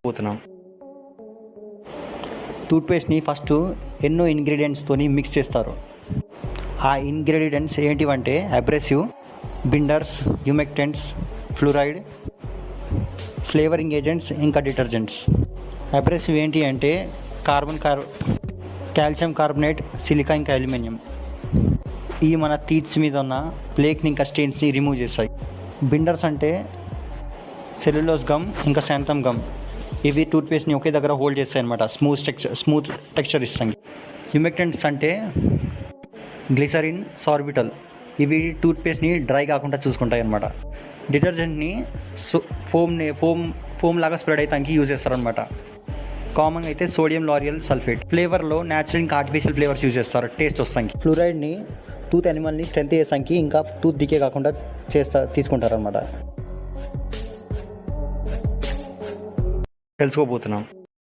తెలుసుకోబోతున్నాం. టూత్పేస్ట్ని ఫస్ట్ ఎన్నో ఇంగ్రీడియంట్స్తోని మిక్స్ చేస్తారు. ఆ ఇంగ్రీడియంట్స్ ఏంటివంటే abrasive, binders, humectants, fluoride, flavouring agents, ఇంకా డిటర్జెంట్స్. అబ్రెసివ్ ఏంటి అంటే కాల్షియం కార్బోనేట్, సిలికా, ఇంకా అల్యూమినియం. ఇవి మన టీత్స్ మీద ఉన్న ప్లేక్ని ఇంకా స్టెయిన్స్ని రిమూవ్ చేస్తాయి. బిండర్స్ అంటే సెల్యులోజ్ గమ్, ఇంకా శాంతం గమ్. ఇవి టూత్పేస్ట్ని ఒకే దగ్గర హోల్డ్ చేస్తాయి అనమాట, స్మూత్ టెక్స్చర్ ఇస్తాయి. హ్యూమెక్టెంట్స్ అంటే గ్లిసరిన్, సార్బిటల్. ఇవి టూత్పేస్ట్ని డ్రై కాకుండా చూసుకుంటాయి అన్నమాట. డిటర్జెంట్ని ఫోమ్ లాగా స్ప్రెడ్ అయితే యూజ్ చేస్తారనమాట. కామన్గా అయితే సోడియం లారియల్ సల్ఫేట్. ఫ్లేవర్లో న్యాచురల్ ఇంకా ఆర్టిఫిషియల్ ఫ్లేవర్స్ యూజ్ చేస్తారు టేస్ట్ వస్తానికి. ఫ్లూరైడ్ని టూత్ యానిమల్ని స్ట్రెంత్ చేసానికి, ఇంకా టూత్ డికే కాకుండా తీసుకుంటారనమాట. తెలుసుకోబోతున్నాం.